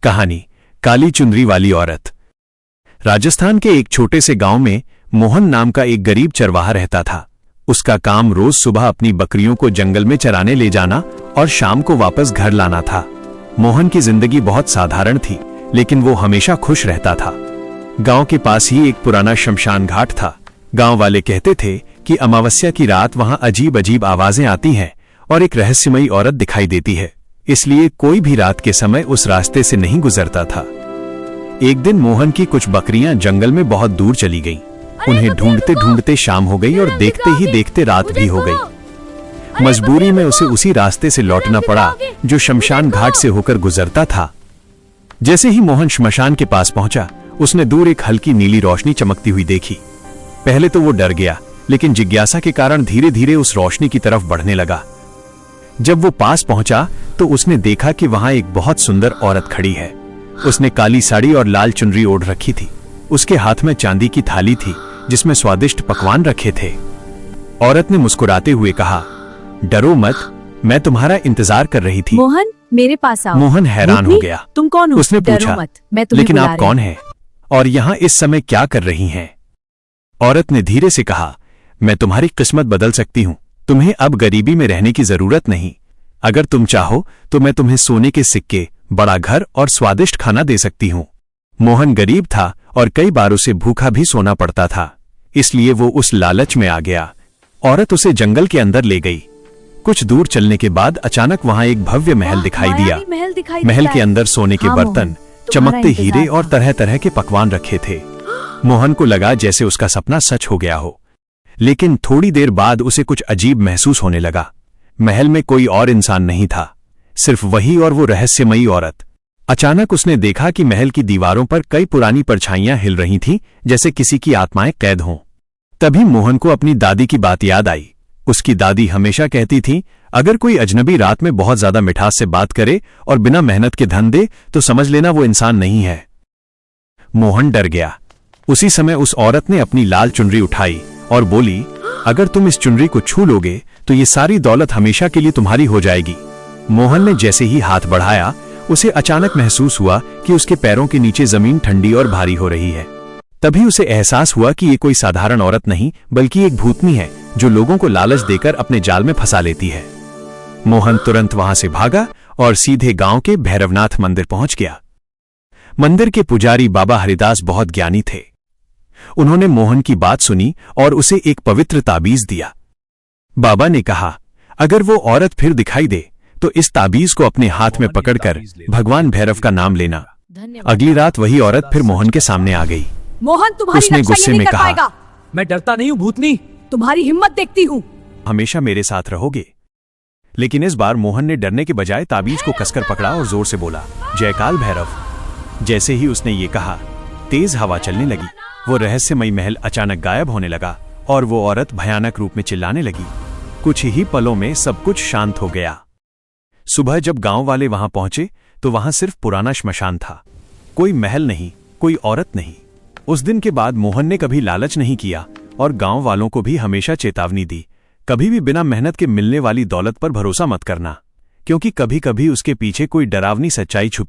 कहानी काली चुनरी वाली औरत। राजस्थान के एक छोटे से गांव में मोहन नाम का एक गरीब चरवाहा रहता था। उसका काम रोज सुबह अपनी बकरियों को जंगल में चराने ले जाना और शाम को वापस घर लाना था। मोहन की जिंदगी बहुत साधारण थी, लेकिन वो हमेशा खुश रहता था। गांव के पास ही एक पुराना शमशान घाट था। गांव वाले कहते थे कि अमावस्या की रात वहां अजीब अजीब आवाजें आती हैं और एक रहस्यमयी औरत दिखाई देती है, इसलिए कोई भी रात के समय उस रास्ते से नहीं गुजरता था। एक दिन मोहन की कुछ बकरियां जंगल में बहुत दूर चली गईं। उन्हें ढूंढते ढूंढते शाम हो गई और देखते ही देखते रात भी हो गई। मजबूरी में उसे उसी रास्ते से लौटना पड़ा जो शमशान घाट से होकर गुजरता था। जैसे ही मोहन श्मशान के पास पहुंचा, उसने दूर एक हल्की नीली रोशनी चमकती हुई देखी। पहले तो वो डर गया, लेकिन जिज्ञासा के कारण धीरे धीरे उस रोशनी की तरफ बढ़ने लगा। जब वो पास पहुंचा तो उसने देखा कि वहां एक बहुत सुंदर औरत खड़ी है। उसने काली साड़ी और लाल चुनरी ओढ़ रखी थी। उसके हाथ में चांदी की थाली थी जिसमें स्वादिष्ट पकवान रखे थे। औरत ने मुस्कुराते हुए कहा, डरो मत, मैं तुम्हारा इंतजार कर रही थी। मोहन, मेरे पास आओ। मोहन हैरान हो गया। तुम कौन हो? उसने पूछा, मत, मैं तुम्हें लेकिन बुला आप कौन हैं और यहाँ इस समय क्या कर रही हैं? औरत ने धीरे से कहा, मैं तुम्हारी किस्मत बदल सकती हूँ। तुम्हें अब गरीबी में रहने की जरूरत नहीं। अगर तुम चाहो तो मैं तुम्हें सोने के सिक्के, बड़ा घर और स्वादिष्ट खाना दे सकती हूँ। मोहन गरीब था और कई बार उसे भूखा भी सोना पड़ता था, इसलिए वो उस लालच में आ गया। औरत उसे जंगल के अंदर ले गई। कुछ दूर चलने के बाद अचानक वहां एक भव्य महल दिखाई दिया। महल के अंदर सोने के बर्तन, चमकते हीरे और तरह तरह के पकवान रखे थे। मोहन को लगा जैसे उसका सपना सच हो गया हो, लेकिन थोड़ी देर बाद उसे कुछ अजीब महसूस होने लगा। महल में कोई और इंसान नहीं था, सिर्फ वही और वो रहस्यमयी औरत। अचानक उसने देखा कि महल की दीवारों पर कई पुरानी परछाइयां हिल रही थीं, जैसे किसी की आत्माएं कैद हों। तभी मोहन को अपनी दादी की बात याद आई। उसकी दादी हमेशा कहती थी, अगर कोई अजनबी रात में बहुत ज्यादा मिठास से बात करे और बिना मेहनत के धन दे तो समझ लेना वो इंसान नहीं है। मोहन डर गया। उसी समय उस औरत ने अपनी लाल चुनरी उठाई और बोली, अगर तुम इस चुनरी को छू लोगे तो ये सारी दौलत हमेशा के लिए तुम्हारी हो जाएगी। मोहन ने जैसे ही हाथ बढ़ाया, उसे अचानक महसूस हुआ कि उसके पैरों के नीचे जमीन ठंडी और भारी हो रही है। तभी उसे एहसास हुआ कि ये कोई साधारण औरत नहीं, बल्कि एक भूतनी है जो लोगों को लालच देकर अपने जाल में फंसा लेती है। मोहन तुरंत वहां से भागा और सीधे गांव के भैरवनाथ मंदिर पहुंच गया। मंदिर के पुजारी बाबा हरिदास बहुत ज्ञानी थे। उन्होंने मोहन की बात सुनी और उसे एक पवित्र ताबीज दिया। बाबा ने कहा, अगर वो औरत फिर दिखाई दे तो इस ताबीज को अपने हाथ में पकड़कर भगवान भैरव का नाम लेना। अगली रात वही औरत फिर मोहन के सामने आ गई। मोहन, तुम्हारी उसने रक्षा गुस्से ये में नहीं कर कहा, पाएगा। मैं डरता नहीं हूँ भूतनी, तुम्हारी हिम्मत देखती हूँ। हमेशा मेरे साथ रहोगे। लेकिन इस बार मोहन ने डरने के बजाय ताबीज को कसकर पकड़ा और जोर से बोला, जयकाल भैरव। जैसे ही उसने ये कहा, तेज हवा चलने लगी। वो रहस्यमयी महल अचानक गायब होने लगा और वो औरत भयानक रूप में चिल्लाने लगी। कुछ ही पलों में सब कुछ शांत हो गया। सुबह जब गांव वाले वहां पहुंचे तो वहां सिर्फ पुराना श्मशान था। कोई महल नहीं, कोई औरत नहीं। उस दिन के बाद मोहन ने कभी लालच नहीं किया और गांव वालों को भी हमेशा चेतावनी दी, कभी भी बिना मेहनत के मिलने वाली दौलत पर भरोसा मत करना, क्योंकि कभी कभी उसके पीछे कोई डरावनी सच्चाई छुपी